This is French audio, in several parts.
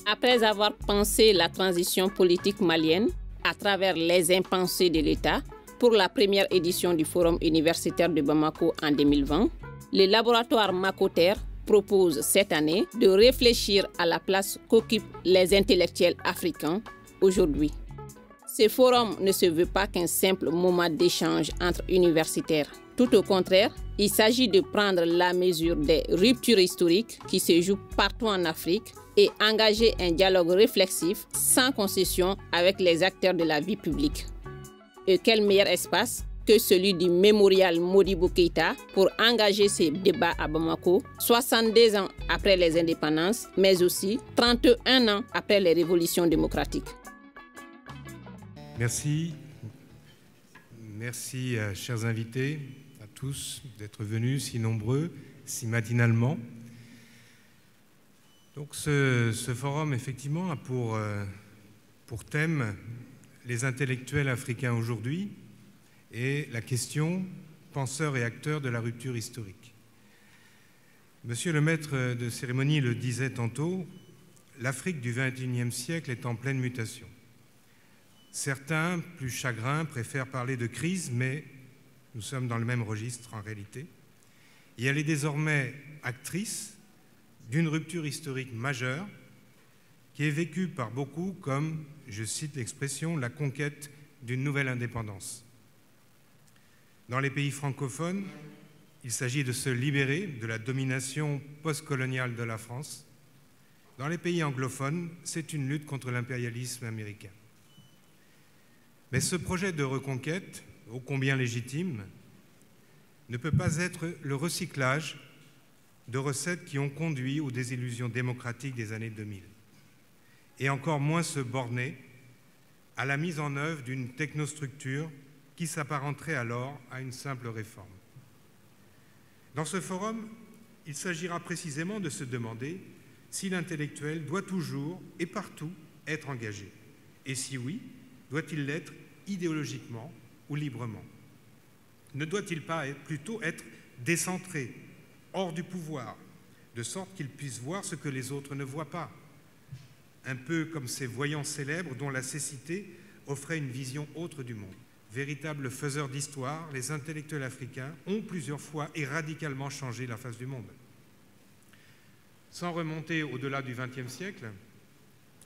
Après avoir pensé la transition politique malienne à travers les impensés de l'État pour la première édition du Forum universitaire de Bamako en 2020, le laboratoire Makoter propose cette année de réfléchir à la place qu'occupent les intellectuels africains aujourd'hui. Ce forum ne se veut pas qu'un simple moment d'échange entre universitaires. Tout au contraire, il s'agit de prendre la mesure des ruptures historiques qui se jouent partout en Afrique et engager un dialogue réflexif sans concession avec les acteurs de la vie publique. Et quel meilleur espace que celui du mémorial Modibo Keïta pour engager ces débats à Bamako, 62 ans après les indépendances, mais aussi 31 ans après les révolutions démocratiques. Merci. Merci, chers invités, à tous d'être venus si nombreux, si matinalement. Donc ce forum, effectivement, a pour thème les intellectuels africains aujourd'hui et la question penseurs et acteurs de la rupture historique. Monsieur le maître de cérémonie le disait tantôt, l'Afrique du XXIe siècle est en pleine mutation. Certains, plus chagrins, préfèrent parler de crise, mais nous sommes dans le même registre en réalité. Et elle est désormais actrice d'une rupture historique majeure qui est vécue par beaucoup comme, je cite l'expression, la conquête d'une nouvelle indépendance. Dans les pays francophones, il s'agit de se libérer de la domination postcoloniale de la France. Dans les pays anglophones, c'est une lutte contre l'impérialisme américain. Mais ce projet de reconquête, ô combien légitime, ne peut pas être le recyclage de recettes qui ont conduit aux désillusions démocratiques des années 2000, et encore moins se borner à la mise en œuvre d'une technostructure qui s'apparenterait alors à une simple réforme. Dans ce forum, il s'agira précisément de se demander si l'intellectuel doit toujours et partout être engagé, et si oui, doit-il l'être idéologiquement ou librement? Ne doit-il pas plutôt être décentré, hors du pouvoir, de sorte qu'il puisse voir ce que les autres ne voient pas? Un peu comme ces voyants célèbres dont la cécité offrait une vision autre du monde. Véritables faiseurs d'histoire, les intellectuels africains ont plusieurs fois et radicalement changé la face du monde. Sans remonter au-delà du XXe siècle,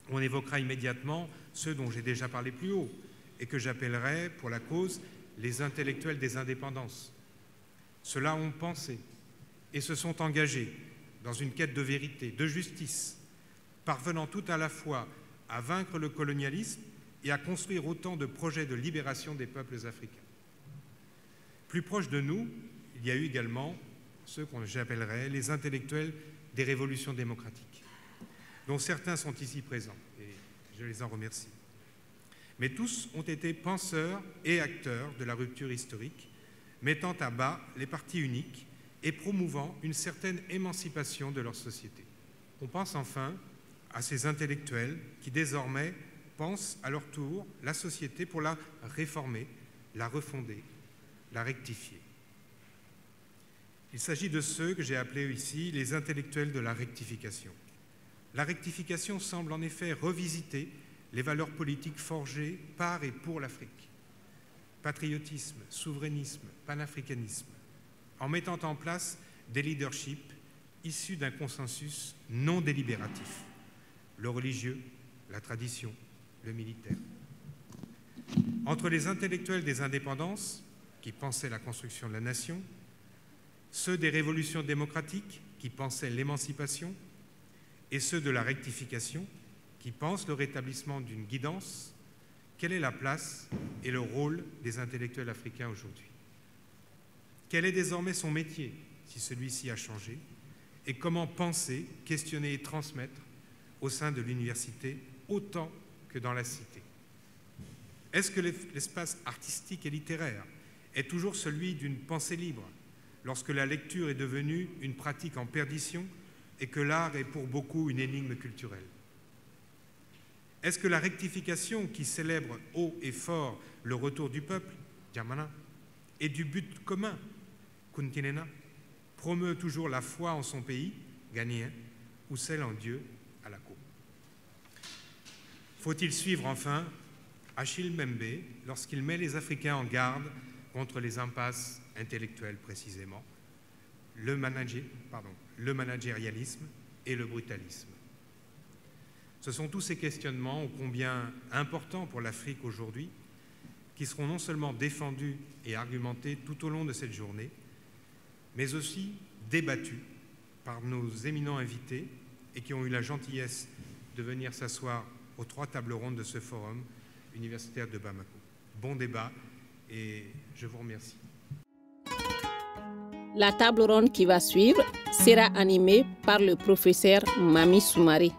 on évoquera immédiatement ceux dont j'ai déjà parlé plus haut et que j'appellerai, pour la cause, les intellectuels des indépendances. Ceux-là ont pensé et se sont engagés dans une quête de vérité, de justice, parvenant tout à la fois à vaincre le colonialisme et à construire autant de projets de libération des peuples africains. Plus proche de nous, il y a eu également ceux que j'appellerais les intellectuels des révolutions démocratiques, dont certains sont ici présents, et je les en remercie. Mais tous ont été penseurs et acteurs de la rupture historique, mettant à bas les partis uniques et promouvant une certaine émancipation de leur société. On pense enfin à ces intellectuels qui désormais pensent à leur tour la société pour la réformer, la refonder, la rectifier. Il s'agit de ceux que j'ai appelés ici les intellectuels de la rectification. La rectification semble en effet revisiter les valeurs politiques forgées par et pour l'Afrique. Patriotisme, souverainisme, panafricanisme, en mettant en place des leaderships issus d'un consensus non délibératif, le religieux, la tradition, le militaire. Entre les intellectuels des indépendances, qui pensaient la construction de la nation, ceux des révolutions démocratiques, qui pensaient l'émancipation, et ceux de la rectification, qui pensent le rétablissement d'une guidance, quelle est la place et le rôle des intellectuels africains aujourd'hui? Quel est désormais son métier, si celui-ci a changé? Et comment penser, questionner et transmettre au sein de l'université autant que dans la cité? Est-ce que l'espace artistique et littéraire est toujours celui d'une pensée libre, lorsque la lecture est devenue une pratique en perdition et que l'art est pour beaucoup une énigme culturelle? Est-ce que la rectification qui célèbre haut et fort le retour du peuple, Djamana, et du but commun, Kuntinena, promeut toujours la foi en son pays, ghanéen, ou celle en Dieu, à la cour. Faut-il suivre enfin Achille Mbembe lorsqu'il met les Africains en garde contre les impasses intellectuelles précisément, le managérialisme et le brutalisme? Ce sont tous ces questionnements ô combien importants pour l'Afrique aujourd'hui qui seront non seulement défendus et argumentés tout au long de cette journée, mais aussi débattus par nos éminents invités et qui ont eu la gentillesse de venir s'asseoir aux 3 tables rondes de ce forum universitaire de Bamako. Bon débat et je vous remercie. La table ronde qui va suivre sera animée par le professeur Mami Soumaré.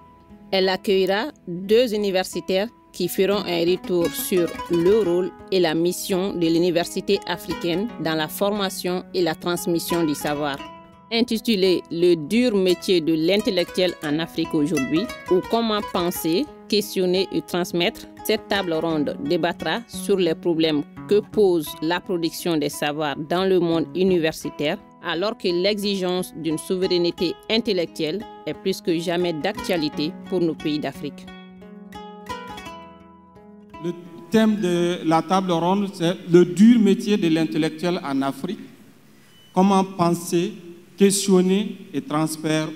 Elle accueillera 2 universitaires qui feront un retour sur le rôle et la mission de l'université africaine dans la formation et la transmission du savoir. Intitulé « Le dur métier de l'intellectuel en Afrique aujourd'hui » ou « Comment penser, questionner et transmettre », cette table ronde débattra sur les problèmes que pose la production des savoirs dans le monde universitaire, alors que l'exigence d'une souveraineté intellectuelle est plus que jamais d'actualité pour nos pays d'Afrique. Le thème de la table ronde, c'est le dur métier de l'intellectuel en Afrique. Comment penser, questionner et transmettre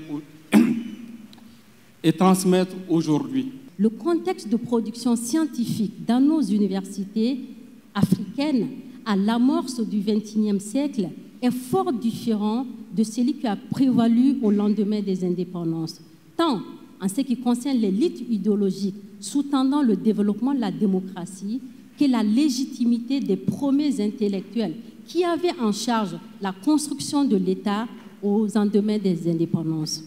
aujourd'hui. Le contexte de production scientifique dans nos universités africaines à l'amorce du XXIe siècle est fort différent de celui qui a prévalu au lendemain des indépendances, tant en ce qui concerne l'élite idéologique sous-tendant le développement de la démocratie que la légitimité des premiers intellectuels qui avaient en charge la construction de l'État aux lendemains des indépendances.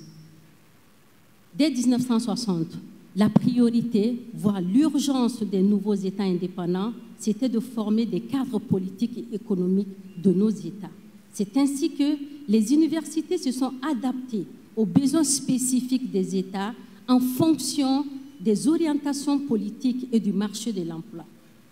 Dès 1960, la priorité, voire l'urgence des nouveaux États indépendants, c'était de former des cadres politiques et économiques de nos États. C'est ainsi que les universités se sont adaptées aux besoins spécifiques des États en fonction des orientations politiques et du marché de l'emploi.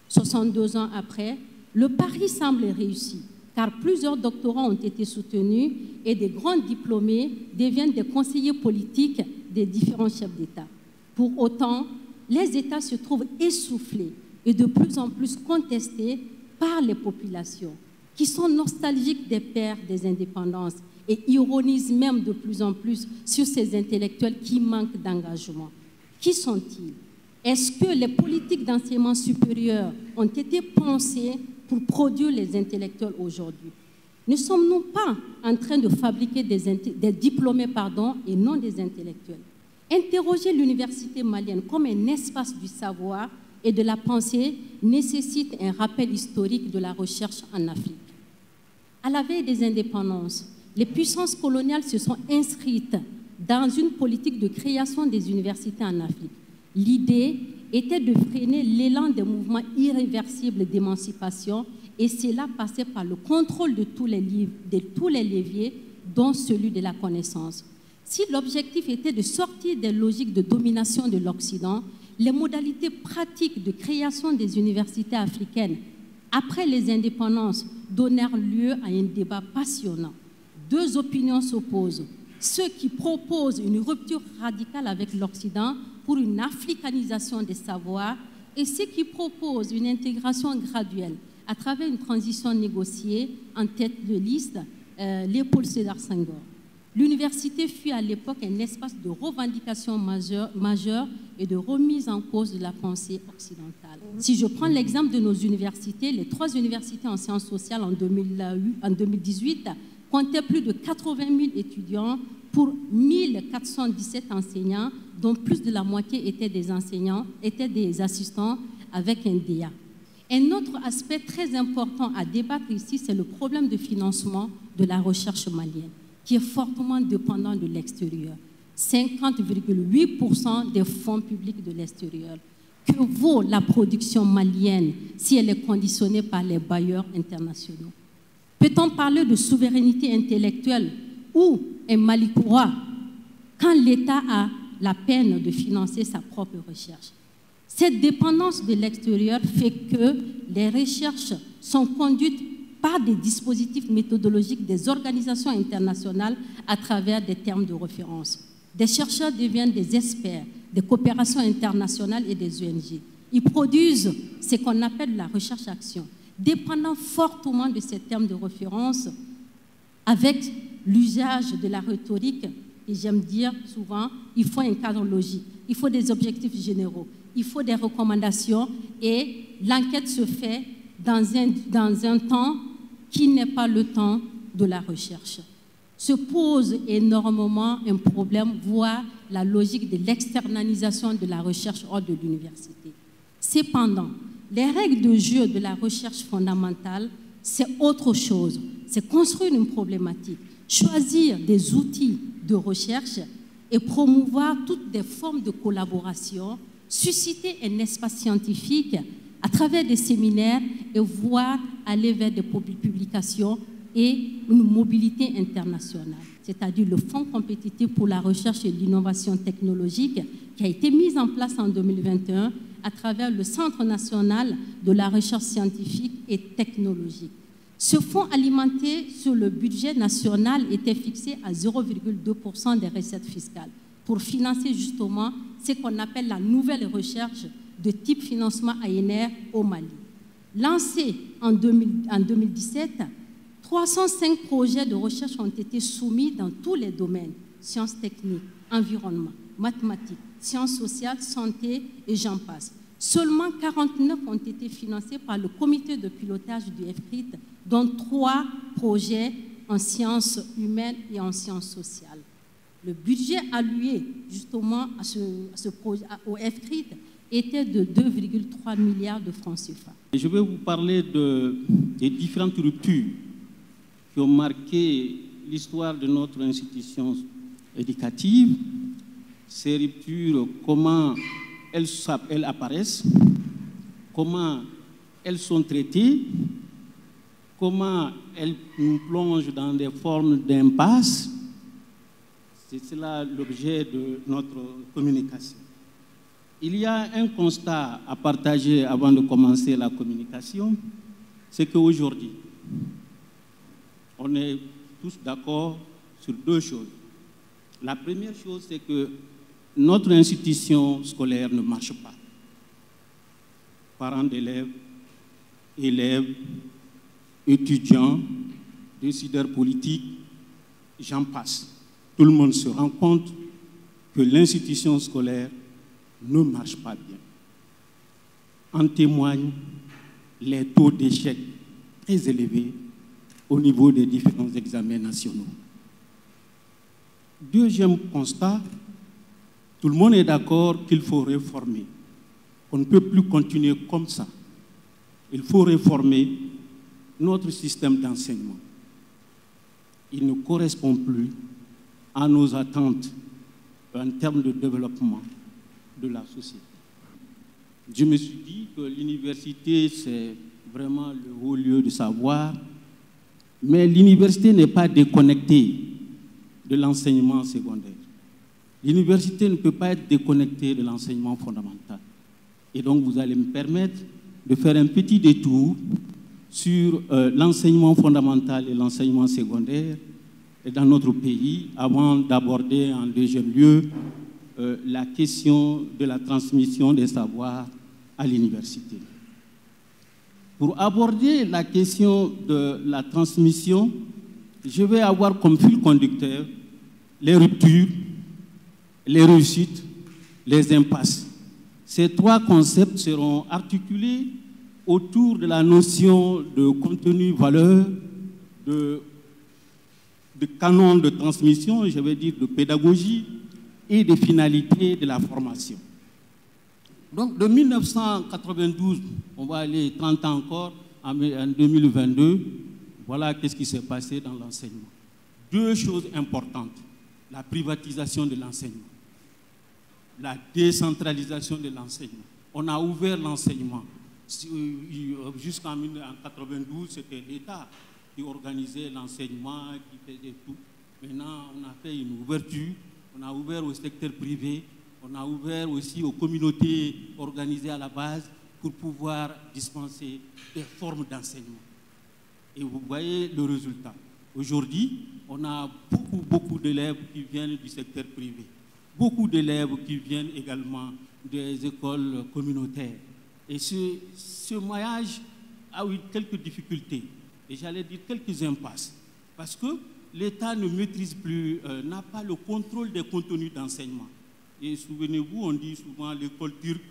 62 ans après, le pari semble réussi, car plusieurs doctorats ont été soutenus et des grands diplômés deviennent des conseillers politiques des différents chefs d'État. Pour autant, les États se trouvent essoufflés et de plus en plus contestés par les populations, qui sont nostalgiques des pères des indépendances et ironisent même de plus en plus sur ces intellectuels qui manquent d'engagement. Qui sont-ils? Est-ce que les politiques d'enseignement supérieur ont été pensées pour produire les intellectuels aujourd'hui? Ne sommes-nous pas en train de fabriquer des diplômés et non des intellectuels? Interroger l'université malienne comme un espace du savoir et de la pensée nécessite un rappel historique de la recherche en Afrique. À la veille des indépendances, les puissances coloniales se sont inscrites dans une politique de création des universités en Afrique. L'idée était de freiner l'élan des mouvements irréversibles d'émancipation et cela passait par le contrôle de tous les leviers, dont celui de la connaissance. Si l'objectif était de sortir des logiques de domination de l'Occident, les modalités pratiques de création des universités africaines après les indépendances donnèrent lieu à un débat passionnant. 2 opinions s'opposent. Ceux qui proposent une rupture radicale avec l'Occident pour une africanisation des savoirs et ceux qui proposent une intégration graduelle à travers une transition négociée en tête de liste, Léopold Sédar Senghor. L'université fut à l'époque un espace de revendication majeure et de remise en cause de la pensée occidentale. Si je prends l'exemple de nos universités, les 3 universités en sciences sociales en 2018 comptaient plus de 80 000 étudiants pour 1417 enseignants, dont plus de la moitié étaient des enseignants, étaient des assistants avec un DA. Un autre aspect très important à débattre ici, c'est le problème de financement de la recherche malienne, qui est fortement dépendant de l'extérieur. 50,8% des fonds publics de l'extérieur. Que vaut la production malienne si elle est conditionnée par les bailleurs internationaux? Peut-on parler de souveraineté intellectuelle ou un Malikoura quand l'État a la peine de financer sa propre recherche? Cette dépendance de l'extérieur fait que les recherches sont conduites par des dispositifs méthodologiques des organisations internationales à travers des termes de référence. Des chercheurs deviennent des experts des coopérations internationales et des ONG. Ils produisent ce qu'on appelle la recherche-action, dépendant fortement de ces termes de référence, avec l'usage de la rhétorique. Et j'aime dire souvent, il faut un cadre logique, il faut des objectifs généraux, il faut des recommandations, et l'enquête se fait dans un temps qui n'est pas le temps de la recherche. Se pose énormément un problème, voire la logique de l'externalisation de la recherche hors de l'université. Cependant, les règles de jeu de la recherche fondamentale, c'est autre chose. C'est construire une problématique, choisir des outils de recherche et promouvoir toutes des formes de collaboration, susciter un espace scientifique à travers des séminaires et voir aller vers des publications et une mobilité internationale, c'est-à-dire le Fonds compétitif pour la recherche et l'innovation technologique qui a été mis en place en 2021 à travers le Centre national de la recherche scientifique et technologique. Ce fonds alimenté sur le budget national était fixé à 0,2% des recettes fiscales pour financer justement ce qu'on appelle la nouvelle recherche de type financement ANR au Mali. Lancé en 2017, 305 projets de recherche ont été soumis dans tous les domaines, sciences techniques, environnement, mathématiques, sciences sociales, santé et j'en passe. Seulement 49 ont été financés par le comité de pilotage du FCRIT, dont 3 projets en sciences humaines et en sciences sociales. Le budget alloué justement à ce projet, au FCRIT était de 2,3 milliards de francs CFA. Je vais vous parler des différentes ruptures qui ont marqué l'histoire de notre institution éducative. Ces ruptures, comment elles apparaissent, comment elles sont traitées, comment elles nous plongent dans des formes d'impasse. C'est cela l'objet de notre communication. Il y a un constat à partager avant de commencer la communication, c'est qu'aujourd'hui, on est tous d'accord sur 2 choses. La première chose, c'est que notre institution scolaire ne marche pas. Parents d'élèves, élèves, étudiants, décideurs politiques, j'en passe. Tout le monde se rend compte que l'institution scolaire ne marche pas bien. En témoignent les taux d'échec très élevés au niveau des différents examens nationaux. Deuxième constat, tout le monde est d'accord qu'il faut réformer. On ne peut plus continuer comme ça. Il faut réformer notre système d'enseignement. Il ne correspond plus à nos attentes en termes de développement de la société. Je me suis dit que l'université, c'est vraiment le haut lieu de savoir, mais l'université n'est pas déconnectée de l'enseignement secondaire. L'université ne peut pas être déconnectée de l'enseignement fondamental. Et donc, vous allez me permettre de faire un petit détour sur l'enseignement fondamental et l'enseignement secondaire dans notre pays, avant d'aborder en deuxième lieu la question de la transmission des savoirs à l'université. Pour aborder la question de la transmission, je vais avoir comme fil conducteur les ruptures, les réussites, les impasses. Ces 3 concepts seront articulés autour de la notion de contenu-valeur, de canon de transmission, je vais dire de pédagogie, et des finalités de la formation. Donc, de 1992, on va aller 30 ans encore, en 2022, voilà qu'est-ce qui s'est passé dans l'enseignement. 2 choses importantes. La privatisation de l'enseignement, la décentralisation de l'enseignement. On a ouvert l'enseignement. Jusqu'en 1992, c'était l'État qui organisait l'enseignement, qui faisait tout. Maintenant, on a fait une ouverture, on a ouvert au secteur privé, on a ouvert aussi aux communautés organisées à la base pour pouvoir dispenser des formes d'enseignement. Et vous voyez le résultat. Aujourd'hui, on a beaucoup d'élèves qui viennent du secteur privé. Beaucoup d'élèves qui viennent également des écoles communautaires. Et ce maillage a eu quelques difficultés. Et j'allais dire quelques impasses. Parce que l'État ne maîtrise plus, n'a pas le contrôle des contenus d'enseignement. Et souvenez-vous, on dit souvent l'école turque,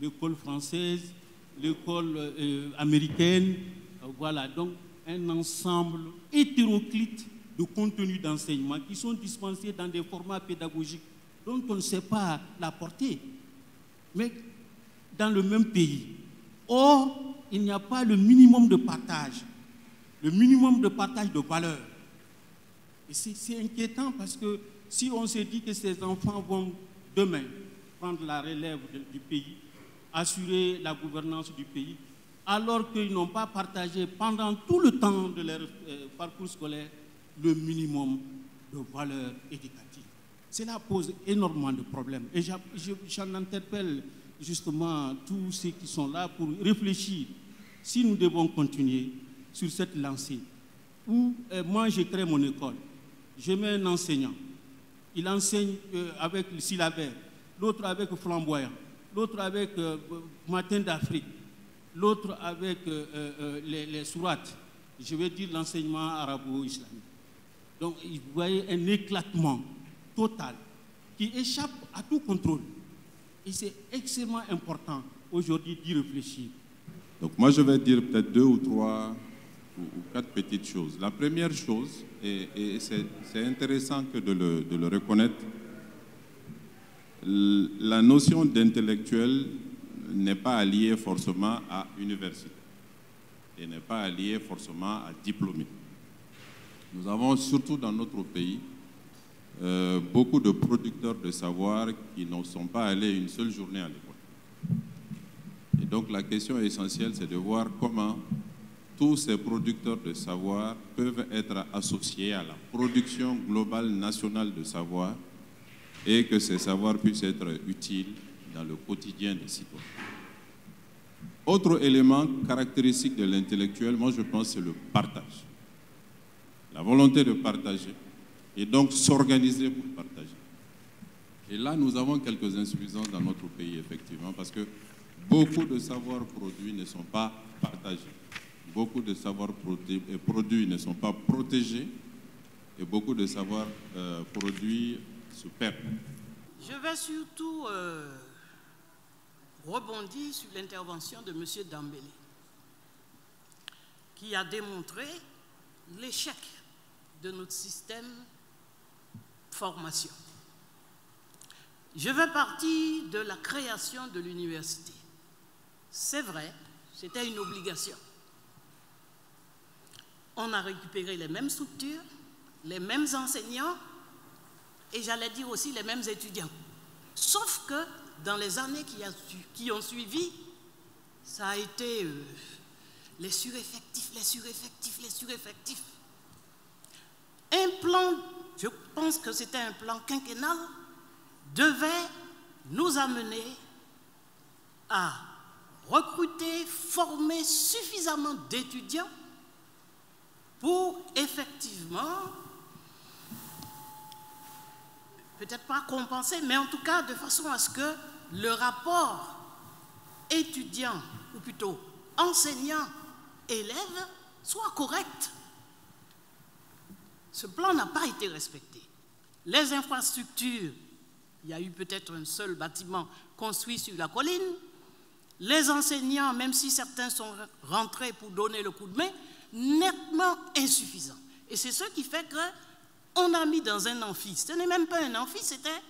l'école française, l'école américaine. Voilà, donc un ensemble hétéroclite de contenus d'enseignement qui sont dispensés dans des formats pédagogiques dont on ne sait pas la portée, mais dans le même pays. Or, il n'y a pas le minimum de partage de valeurs. Et c'est inquiétant parce que si on se dit que ces enfants vont demain prendre la relève du pays, assurer la gouvernance du pays, alors qu'ils n'ont pas partagé pendant tout le temps de leur parcours scolaire le minimum de valeurs éducatives. Cela pose énormément de problèmes. Et j'en interpelle justement tous ceux qui sont là pour réfléchir si nous devons continuer sur cette lancée. Où moi, je crée mon école. Je mets un enseignant. Il enseigne avec le syllabaire, l'autre avec flamboyant, l'autre avec matin d'Afrique, l'autre avec les sourates, je vais dire l'enseignement arabo-islamique. Donc, vous voyez un éclatement total qui échappe à tout contrôle. Et c'est extrêmement important aujourd'hui d'y réfléchir. Donc, moi, je vais dire peut-être 2 ou 3 ou 4 petites choses. La première chose, et c'est intéressant que de le reconnaître, la notion d'intellectuel n'est pas alliée forcément à université et n'est pas alliée forcément à diplômé. Nous avons surtout dans notre pays beaucoup de producteurs de savoir qui ne sont pas allés une seule journée à l'école. Et donc la question essentielle, c'est de voir comment tous ces producteurs de savoir peuvent être associés à la production globale nationale de savoir et que ces savoirs puissent être utiles dans le quotidien des citoyens. Autre élément caractéristique de l'intellectuel, moi je pense, c'est le partage. La volonté de partager et donc s'organiser pour partager. Et là, nous avons quelques insuffisances dans notre pays, effectivement, parce que beaucoup de savoirs produits ne sont pas partagés. Beaucoup de savoirs produits ne sont pas protégés et beaucoup de savoirs produits se perdent. Je vais surtout rebondir sur l'intervention de M. Dambélé, qui a démontré l'échec de notre système de formation. Je vais partir de la création de l'université. C'est vrai, c'était une obligation. On a récupéré les mêmes structures, les mêmes enseignants et j'allais dire aussi les mêmes étudiants. Sauf que dans les années qui ont suivi, ça a été les sureffectifs. Un plan, je pense que c'était un plan quinquennal, devait nous amener à recruter, former suffisamment d'étudiants pour effectivement, peut-être pas compenser, mais en tout cas de façon à ce que le rapport étudiant, ou plutôt enseignant-élève, soit correct. Ce plan n'a pas été respecté. Les infrastructures, il y a eu peut-être un seul bâtiment construit sur la colline. Les enseignants, même si certains sont rentrés pour donner le coup de main, nettement insuffisants. Et c'est ce qui fait qu'on a mis dans un amphi. Ce n'est même pas un amphi, c'était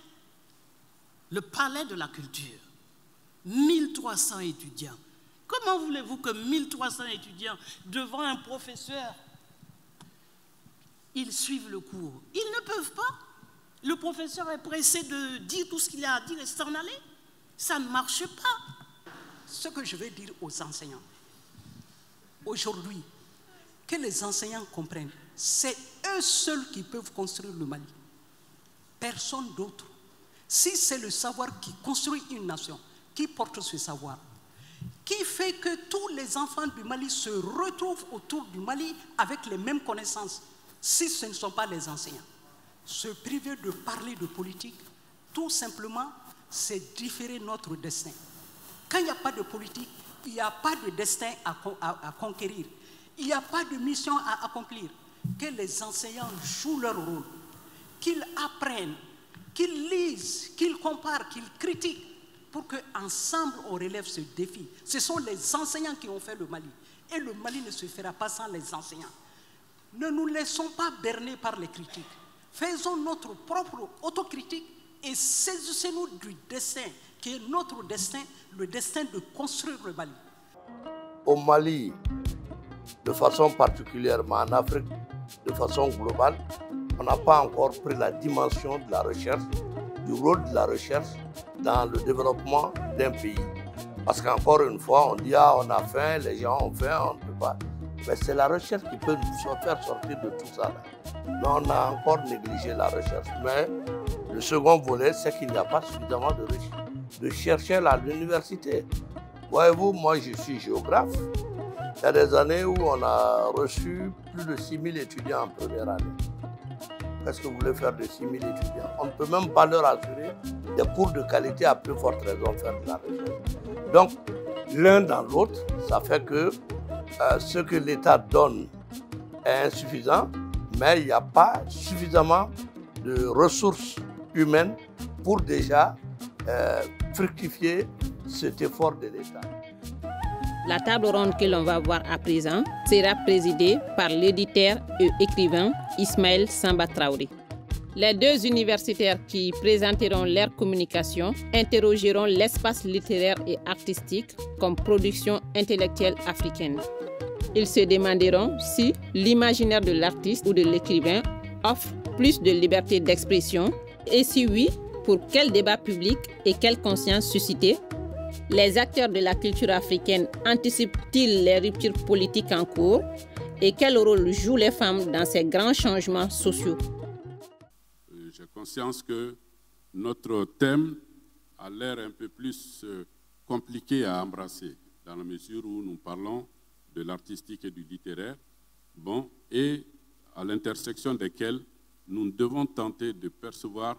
le palais de la culture. 1300 étudiants. Comment voulez-vous que 1300 étudiants, devant un professeur, ils suivent le cours? Ils ne peuvent pas. Le professeur est pressé de dire tout ce qu'il a à dire et s'en aller. Ça ne marche pas. Ce que je vais dire aux enseignants, aujourd'hui, que les enseignants comprennent, c'est eux seuls qui peuvent construire le Mali. Personne d'autre. Si c'est le savoir qui construit une nation, qui porte ce savoir, qui fait que tous les enfants du Mali se retrouvent autour du Mali avec les mêmes connaissances, si ce ne sont pas les enseignants? Se priver de parler de politique, tout simplement, c'est différer notre destin. Quand il n'y a pas de politique, il n'y a pas de destin à conquérir. Il n'y a pas de mission à accomplir. Que les enseignants jouent leur rôle, qu'ils apprennent, qu'ils lisent, qu'ils comparent, qu'ils critiquent, pour qu'ensemble on relève ce défi. Ce sont les enseignants qui ont fait le Mali. Et le Mali ne se fera pas sans les enseignants. Ne nous laissons pas berner par les critiques. Faisons notre propre autocritique et saisissez-nous du destin, qui est notre destin, le destin de construire le Mali. Au Mali, de façon particulière, mais en Afrique, de façon globale, on n'a pas encore pris la dimension de la recherche, du rôle de la recherche dans le développement d'un pays. Parce qu'encore une fois, on dit « Ah, on a faim, les gens ont faim, on ne peut pas ». Mais c'est la recherche qui peut nous faire sortir de tout ça. Mais on a encore négligé la recherche. Mais le second volet, c'est qu'il n'y a pas suffisamment de chercheurs à l'université. Voyez-vous, moi je suis géographe. Il y a des années où on a reçu plus de 6 000 étudiants en première année. Qu'est-ce que vous voulez faire de 6 000 étudiants? On ne peut même pas leur assurer des cours de qualité, à plus forte raison faire de la recherche. Donc, l'un dans l'autre, ça fait que ce que l'État donne est insuffisant, mais il n'y a pas suffisamment de ressources humaines pour déjà fructifier cet effort de l'État. La table ronde que l'on va voir à présent sera présidée par l'éditeur et écrivain Ismaël Samba Traoré. Les deux universitaires qui présenteront leur communication interrogeront l'espace littéraire et artistique comme production intellectuelle africaine. Ils se demanderont si l'imaginaire de l'artiste ou de l'écrivain offre plus de liberté d'expression et si oui, pour quel débat public et quelle conscience susciter. Les acteurs de la culture africaine anticipent-ils les ruptures politiques en cours et quel rôle jouent les femmes dans ces grands changements sociaux? J'ai conscience que notre thème a l'air un peu plus compliqué à embrasser dans la mesure où nous parlons de l'artistique et du littéraire, et à l'intersection desquels nous devons tenter de percevoir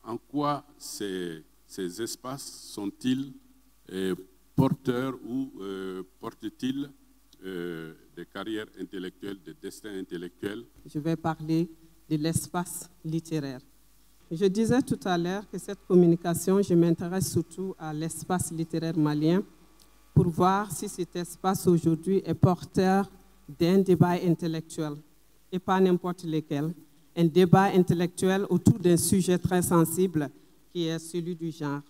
en quoi ces espaces sont-ils porteurs ou portent-ils des carrières intellectuelles, des destins intellectuels. Je vais parler de l'espace littéraire. Je disais tout à l'heure que cette communication, je m'intéresse surtout à l'espace littéraire malien pour voir si cet espace aujourd'hui est porteur d'un débat intellectuel et pas n'importe lequel. Un débat intellectuel autour d'un sujet très sensible qui est celui du genre.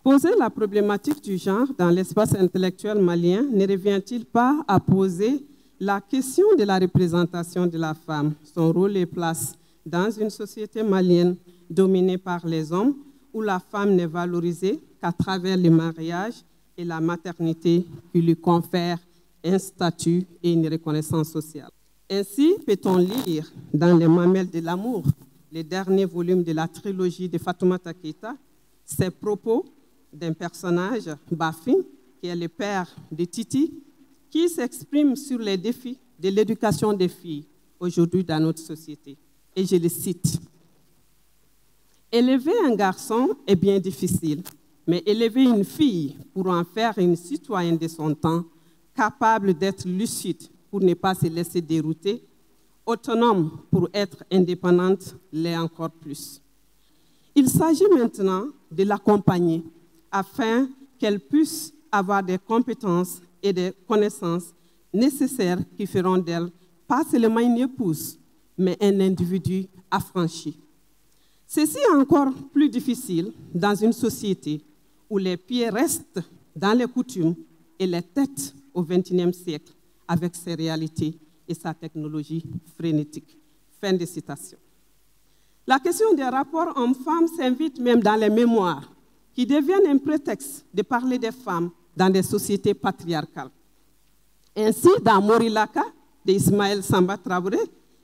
Poser la problématique du genre dans l'espace intellectuel malien ne revient-il pas à poser la question de la représentation de la femme, son rôle et place dans une société malienne dominée par les hommes où la femme n'est valorisée qu'à travers le mariage et la maternité qui lui confèrent un statut et une reconnaissance sociale. Ainsi peut-on lire dans Les Mamelles de l'amour, le dernier volume de la trilogie de Fatoumata Keïta, ces propos d'un personnage, Bafi, qui est le père de Titi, qui s'exprime sur les défis de l'éducation des filles aujourd'hui dans notre société. Et je le cite. « Élever un garçon est bien difficile, mais élever une fille pour en faire une citoyenne de son temps, capable d'être lucide pour ne pas se laisser dérouter, autonome pour être indépendante, l'est encore plus. Il s'agit maintenant de l'accompagner afin qu'elle puisse avoir des compétences et des connaissances nécessaires qui feront d'elle pas seulement une épouse, mais un individu affranchi. Ceci est encore plus difficile dans une société où les pieds restent dans les coutumes et les têtes au XXIe siècle avec ses réalités et sa technologie frénétique. » Fin de citation. La question des rapports hommes-femmes s'invite même dans les mémoires qui deviennent un prétexte de parler des femmes dans des sociétés patriarcales. Ainsi, dans Morilaka, d'Ismaël Samba Traoré,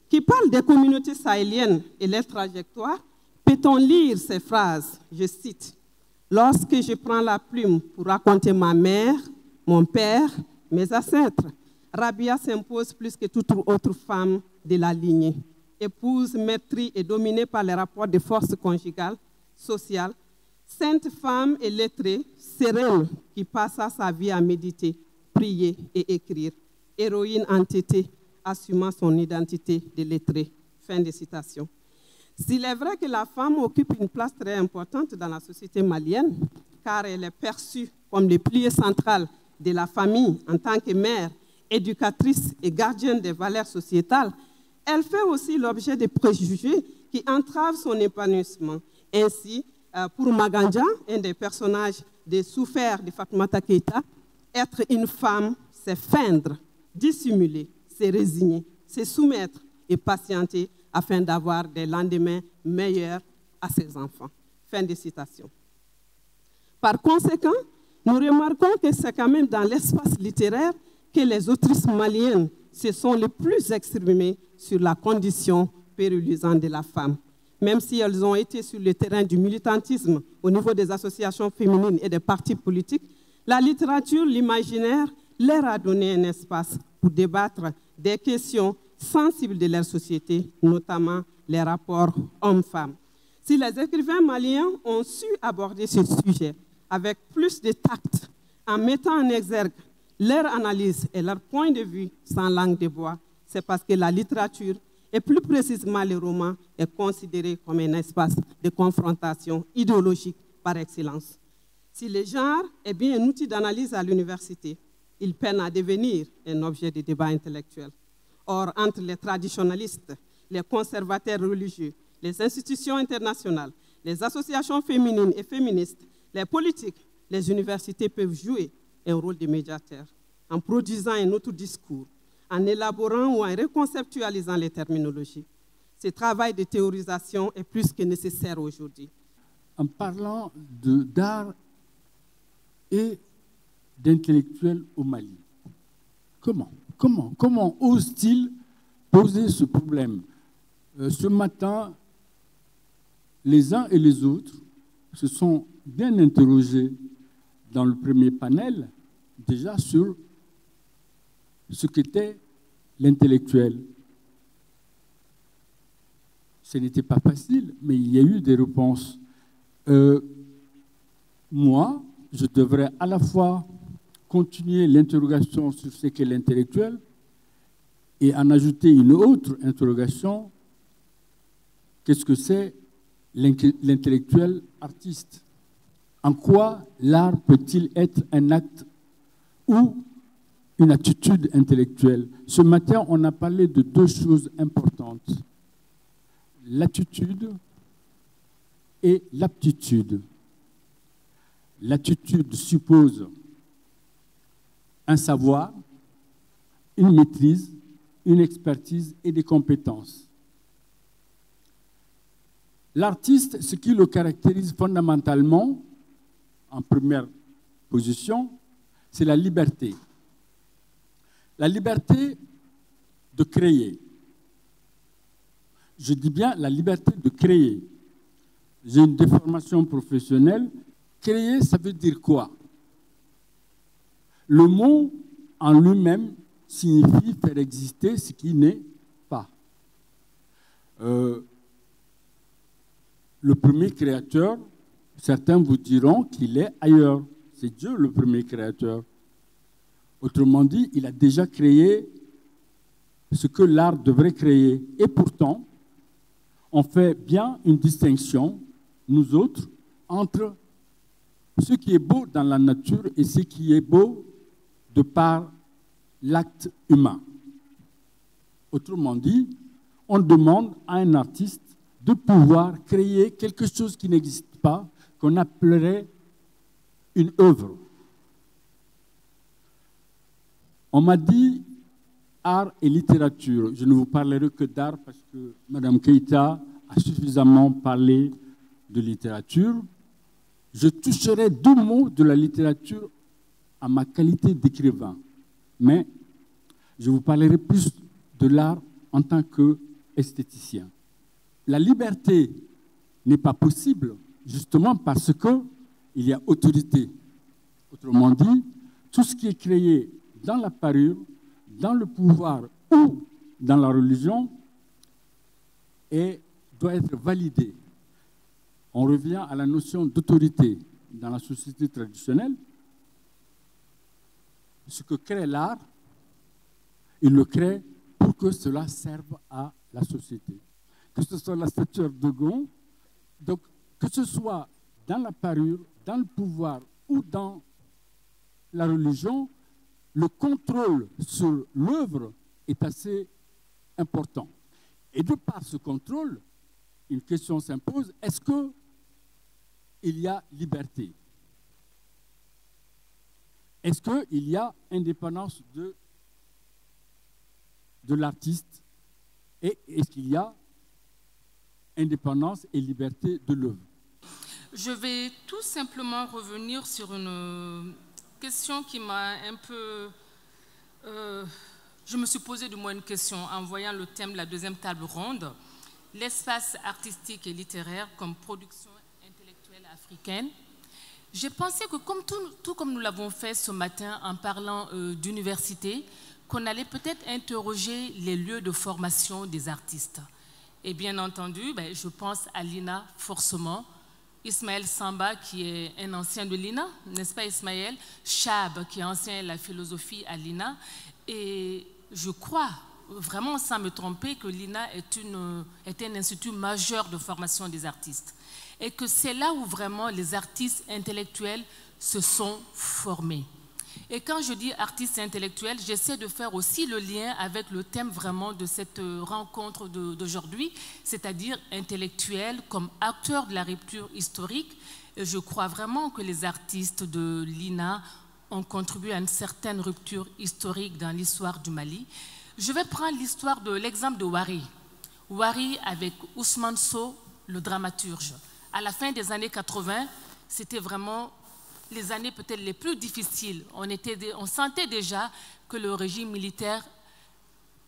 qui parle des communautés sahéliennes et leurs trajectoires, peut-on lire ces phrases, je cite, « Lorsque je prends la plume pour raconter ma mère, mon père, mes ancêtres. Rabia s'impose plus que toute autre femme de la lignée. Épouse, maîtrise et dominée par les rapports de force conjugale, sociale, sainte femme et lettrée, sereine, qui passa sa vie à méditer, prier et écrire. Héroïne entêtée, assumant son identité de lettrée. Fin de citation. S'il est vrai que la femme occupe une place très importante dans la société malienne, car elle est perçue comme le pilier central de la famille en tant que mère, éducatrice et gardienne des valeurs sociétales, elle fait aussi l'objet de préjugés qui entravent son épanouissement. Ainsi, pour Maganja, un des personnages de Souffert de Fatoumata Keïta, être une femme, c'est feindre, dissimuler, c'est résigner, c'est soumettre et patienter afin d'avoir des lendemains meilleurs à ses enfants. Fin de citation. Par conséquent, nous remarquons que c'est quand même dans l'espace littéraire que les autrices maliennes se sont les plus exprimées sur la condition périollisante de la femme. Même si elles ont été sur le terrain du militantisme au niveau des associations féminines et des partis politiques, la littérature, l'imaginaire, leur a donné un espace pour débattre des questions sensibles de leur société, notamment les rapports hommes-femmes. Si les écrivains maliens ont su aborder ce sujet avec plus de tact, en mettant en exergue leur analyse et leur point de vue sans langue de bois, c'est parce que la littérature, et plus précisément le roman, est considéré comme un espace de confrontation idéologique par excellence. Si le genre est bien un outil d'analyse à l'université, il peine à devenir un objet de débat intellectuel. Or, entre les traditionalistes, les conservateurs religieux, les institutions internationales, les associations féminines et féministes, les politiques, les universités peuvent jouer un rôle de médiateur en produisant un autre discours, en élaborant ou en reconceptualisant les terminologies. Ce travail de théorisation est plus que nécessaire aujourd'hui. En parlant d'art et d'intellectuels au Mali, comment ose-t-il poser ce problème? Ce matin, les uns et les autres se sont bien interrogés dans le premier panel, déjà sur ce qu'était l'intellectuel. Ce n'était pas facile, mais il y a eu des réponses. Moi, je devrais à la fois continuer l'interrogation sur ce qu'est l'intellectuel et en ajouter une autre interrogation. Qu'est-ce que c'est l'intellectuel artiste? En quoi l'art peut-il être un acte ou une attitude intellectuelle? Ce matin, on a parlé de deux choses importantes, l'attitude et l'aptitude. L'attitude suppose un savoir, une maîtrise, une expertise et des compétences. L'artiste, ce qui le caractérise fondamentalement, en première position, c'est la liberté. La liberté de créer. Je dis bien la liberté de créer. J'ai une déformation professionnelle. Créer, ça veut dire quoi? Le mot en lui-même signifie faire exister ce qui n'est pas. Le premier créateur, certains vous diront qu'il est ailleurs. C'est Dieu le premier créateur. Autrement dit, il a déjà créé ce que l'art devrait créer. Et pourtant, on fait bien une distinction, nous autres, entre ce qui est beau dans la nature et ce qui est beau de par l'acte humain. Autrement dit, on demande à un artiste de pouvoir créer quelque chose qui n'existe pas, qu'on appellerait une œuvre. On m'a dit art et littérature. Je ne vous parlerai que d'art parce que Mme Keïta a suffisamment parlé de littérature. Je toucherai deux mots de la littérature à ma qualité d'écrivain, mais je vous parlerai plus de l'art en tant qu'esthéticien. La liberté n'est pas possible justement parce qu'il y a autorité. Autrement dit, tout ce qui est créé dans la parure, dans le pouvoir ou dans la religion doit être validé. On revient à la notion d'autorité dans la société traditionnelle. Ce que crée l'art, il le crée pour que cela serve à la société. Que ce soit la stature de Gond, donc que ce soit dans la parure, dans le pouvoir ou dans la religion, le contrôle sur l'œuvre est assez important. Et de par ce contrôle, une question s'impose, est-ce qu'il y a liberté? Est-ce qu'il y a indépendance de l'artiste? Et est-ce qu'il y a indépendance et liberté de l'œuvre? Je vais tout simplement revenir sur une question qui m'a un peu... je me suis posé du moins une question en voyant le thème de la deuxième table ronde, l'espace artistique et littéraire comme production intellectuelle africaine. J'ai pensé que tout comme nous l'avons fait ce matin en parlant d'université, qu'on allait peut-être interroger les lieux de formation des artistes. Et bien entendu, je pense à l'INA forcément, Ismaël Samba qui est un ancien de l'INA, n'est-ce pas Ismaël? Chab qui est ancien de la philosophie à l'INA. Et je crois, vraiment sans me tromper, que l'INA est un institut majeur de formation des artistes. Et que c'est là où vraiment les artistes intellectuels se sont formés. Et quand je dis artistes intellectuels, j'essaie de faire aussi le lien avec le thème vraiment de cette rencontre d'aujourd'hui, c'est-à-dire intellectuels comme acteurs de la rupture historique. Et je crois vraiment que les artistes de l'INA ont contribué à une certaine rupture historique dans l'histoire du Mali. Je vais prendre l'exemple de Wari. Wari avec Ousmane Sow, le dramaturge. À la fin des années 80, c'était vraiment les années peut-être les plus difficiles. On sentait déjà que le régime militaire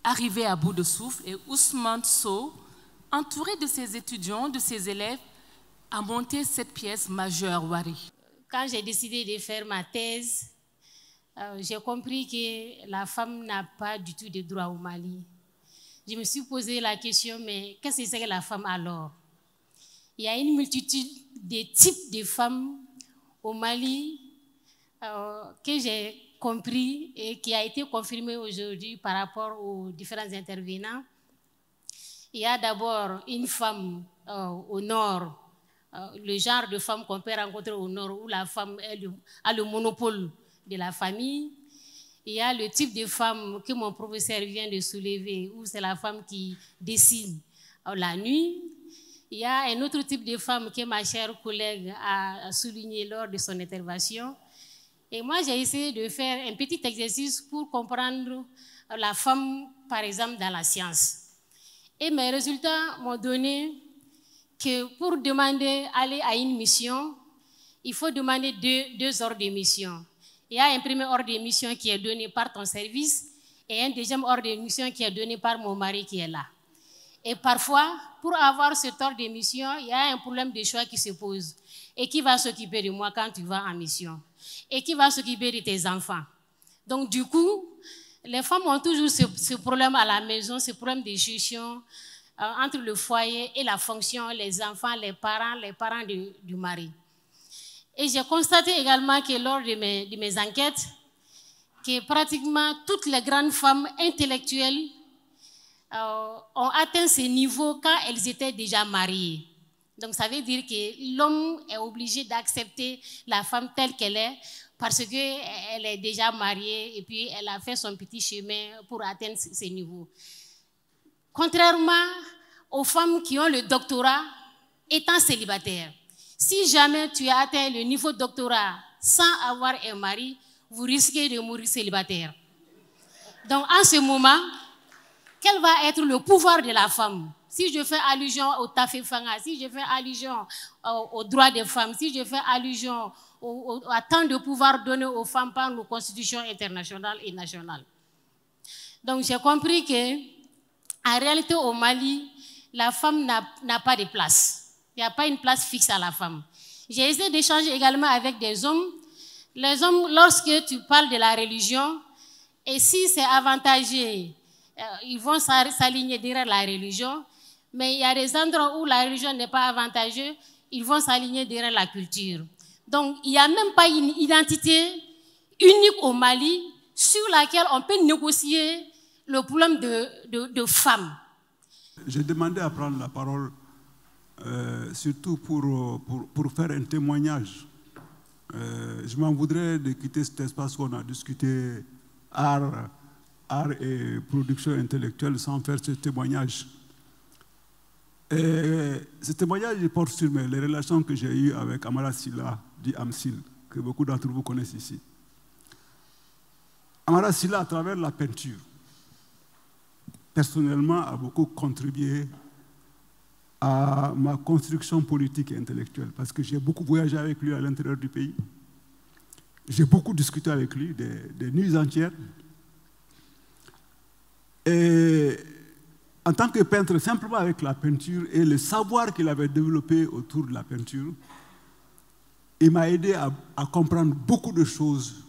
arrivait à bout de souffle et Ousmane Sow, entouré de ses étudiants, de ses élèves, a monté cette pièce majeure, Wari. Quand j'ai décidé de faire ma thèse, j'ai compris que la femme n'a pas du tout de droit au Mali. Je me suis posé la question, mais qu'est-ce que c'est que la femme alors? Il y a une multitude de types de femmes au Mali que j'ai compris et qui a été confirmé aujourd'hui par rapport aux différents intervenants. Il y a d'abord une femme au nord, le genre de femme qu'on peut rencontrer au nord où la femme a le monopole de la famille. Il y a le type de femme que mon professeur vient de soulever où c'est la femme qui dessine la nuit. Il y a un autre type de femme que ma chère collègue a souligné lors de son intervention. Et moi, j'ai essayé de faire un petit exercice pour comprendre la femme, par exemple, dans la science. Et mes résultats m'ont donné que pour demander aller à une mission, il faut demander deux ordres de mission. Il y a un premier ordre de mission qui est donné par ton service et un deuxième ordre de mission qui est donné par mon mari qui est là. Et parfois, pour avoir ce ordre de mission, il y a un problème de choix qui se pose. Et qui va s'occuper de moi quand tu vas en mission? Et qui va s'occuper de tes enfants? Donc du coup, les femmes ont toujours ce problème à la maison, ce problème de gestion entre le foyer et la fonction, les enfants, les parents du mari. Et j'ai constaté également que lors de mes enquêtes, que pratiquement toutes les grandes femmes intellectuelles ont atteint ce niveau quand elles étaient déjà mariées. Donc ça veut dire que l'homme est obligé d'accepter la femme telle qu'elle est parce qu'elle est déjà mariée et puis elle a fait son petit chemin pour atteindre ce niveau. Contrairement aux femmes qui ont le doctorat étant célibataires. Si jamais tu as atteint le niveau de doctorat sans avoir un mari, vous risquez de mourir célibataire. Donc en ce moment, quel va être le pouvoir de la femme? Si je fais allusion au Tafé Fanga, si je fais allusion aux droits des femmes, si je fais allusion à tant de pouvoir donné aux femmes par nos constitutions internationales et nationales. Donc j'ai compris que, en réalité au Mali, la femme n'a pas de place. Il n'y a pas une place fixe à la femme. J'ai essayé d'échanger également avec des hommes. Les hommes, lorsque tu parles de la religion, et si c'est avantageux, ils vont s'aligner derrière la religion, mais il y a des endroits où la religion n'est pas avantageuse, ils vont s'aligner derrière la culture. Donc, il n'y a même pas une identité unique au Mali sur laquelle on peut négocier le problème de femmes. J'ai demandé à prendre la parole surtout pour faire un témoignage. Je m'en voudrais de quitter cet espace qu'on a discuté art et production intellectuelle sans faire ce témoignage. Et ce témoignage porte sur les relations que j'ai eues avec Amara Sylla, dit Amsil, que beaucoup d'entre vous connaissent ici. Amara Sylla, à travers la peinture, personnellement, a beaucoup contribué à ma construction politique et intellectuelle, parce que j'ai beaucoup voyagé avec lui à l'intérieur du pays. J'ai beaucoup discuté avec lui, des nuits entières. Et en tant que peintre, simplement avec la peinture et le savoir qu'il avait développé autour de la peinture, il m'a aidé à comprendre beaucoup de choses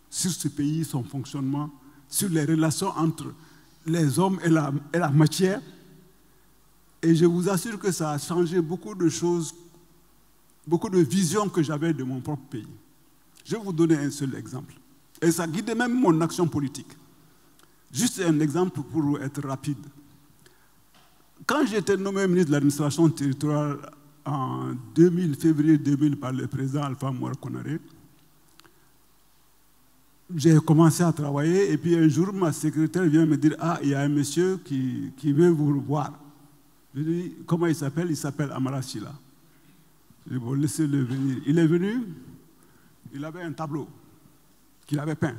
sur ce pays, son fonctionnement, sur les relations entre les hommes et la matière. Et je vous assure que ça a changé beaucoup de choses, beaucoup de visions que j'avais de mon propre pays. Je vais vous donner un seul exemple. Et ça guidait même mon action politique. Juste un exemple pour être rapide. Quand j'ai été nommé ministre de l'administration territoriale en février 2000 par le président Alpha Mouara Konaré, j'ai commencé à travailler et puis un jour, ma secrétaire vient me dire « Ah, il y a un monsieur qui veut vous voir. » Je lui dis « Comment il s'appelle ?» Il s'appelle Amara Sylla. Je dis « Bon, laissez-le venir. » Il est venu, il avait un tableau qu'il avait peint.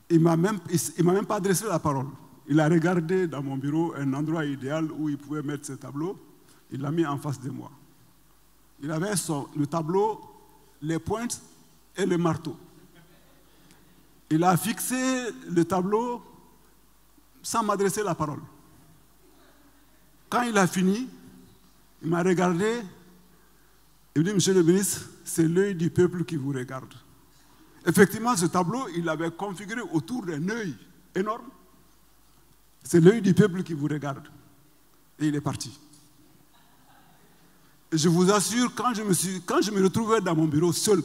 Il ne m'a même pas adressé la parole. Il a regardé dans mon bureau un endroit idéal où il pouvait mettre ce tableau. Il l'a mis en face de moi. Il avait le tableau, les pointes et le marteau. Il a fixé le tableau sans m'adresser la parole. Quand il a fini, il m'a regardé et dit « Monsieur le ministre, c'est l'œil du peuple qui vous regarde. » Effectivement, ce tableau, il l'avait configuré autour d'un œil énorme. C'est l'œil du peuple qui vous regarde. Et il est parti. Et je vous assure, quand je me retrouvais dans mon bureau seul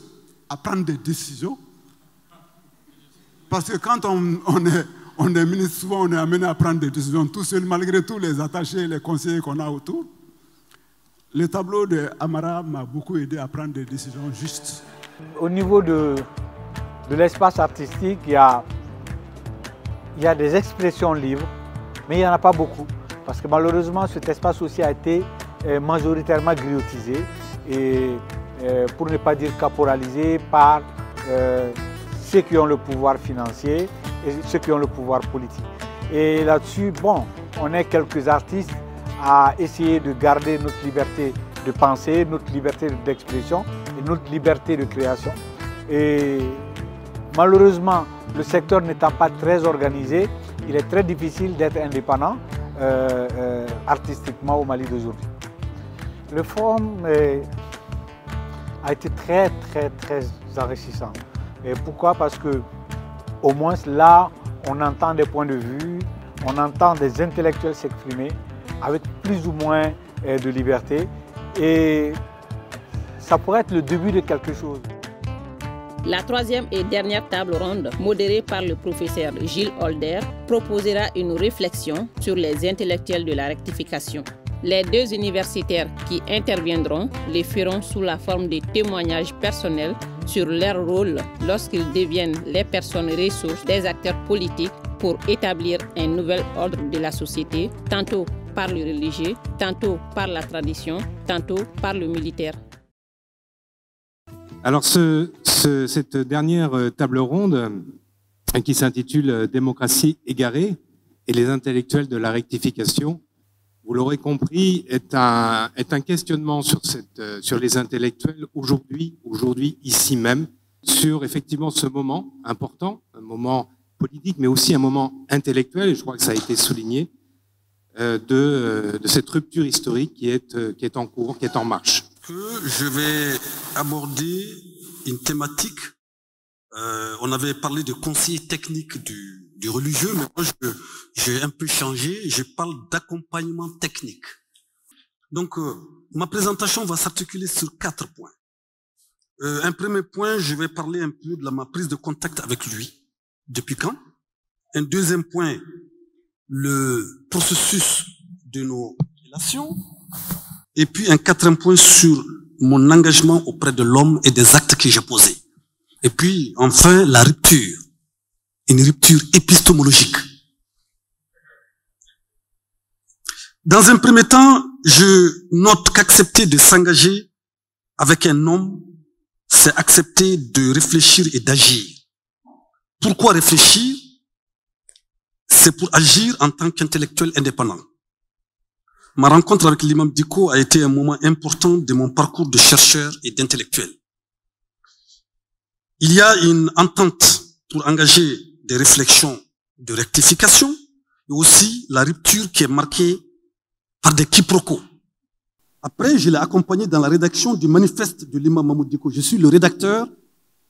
à prendre des décisions, parce que quand on est ministre, souvent on est amené à prendre des décisions tout seul, malgré tous les attachés et les conseillers qu'on a autour. Le tableau de Amara m'a beaucoup aidé à prendre des décisions justes. Au niveau de l'espace artistique, il y a des expressions libres, mais il n'y en a pas beaucoup. Parce que malheureusement, cet espace aussi a été majoritairement griotisé et pour ne pas dire caporalisé par ceux qui ont le pouvoir financier et ceux qui ont le pouvoir politique. Et là-dessus, bon, on est quelques artistes à essayer de garder notre liberté de penser, notre liberté d'expression et notre liberté de création. Et malheureusement, le secteur n'étant pas très organisé, il est très difficile d'être indépendant artistiquement au Mali d'aujourd'hui. Le forum a été très enrichissant. Et pourquoi? Parce que au moins là, on entend des points de vue, on entend des intellectuels s'exprimer avec plus ou moins de liberté. Et ça pourrait être le début de quelque chose. La troisième et dernière table ronde, modérée par le professeur Gilles Holder, proposera une réflexion sur les intellectuels de la rectification. Les deux universitaires qui interviendront les feront sous la forme de témoignages personnels sur leur rôle lorsqu'ils deviennent les personnes ressources des acteurs politiques pour établir un nouvel ordre de la société, tantôt par le religieux, tantôt par la tradition, tantôt par le militaire. Alors cette dernière table ronde qui s'intitule « Démocratie égarée et les intellectuels de la rectification », vous l'aurez compris, est un questionnement sur les intellectuels aujourd'hui, ici même, sur effectivement ce moment important, un moment politique, mais aussi un moment intellectuel, et je crois que ça a été souligné, de cette rupture historique qui est en cours, qui est en marche. Que je vais aborder une thématique. On avait parlé de conseiller technique du religieux, mais moi j'ai un peu changé, je parle d'accompagnement technique. Donc ma présentation va s'articuler sur 4 points. Un premier point, je vais parler un peu de ma prise de contact avec lui, depuis quand. Un deuxième point, le processus de nos relations. Et puis un 4e point sur mon engagement auprès de l'homme et des actes que j'ai posés. Et puis enfin la rupture, une rupture épistémologique. Dans un premier temps, je note qu'accepter de s'engager avec un homme, c'est accepter de réfléchir et d'agir. Pourquoi réfléchir? C'est pour agir en tant qu'intellectuel indépendant. Ma rencontre avec l'imam Dicko a été un moment important de mon parcours de chercheur et d'intellectuel. Il y a une entente pour engager des réflexions de rectification et aussi la rupture qui est marquée par des quiproquos. Après, je l'ai accompagné dans la rédaction du manifeste de l'imam Mahmoud Dicko. Je suis le rédacteur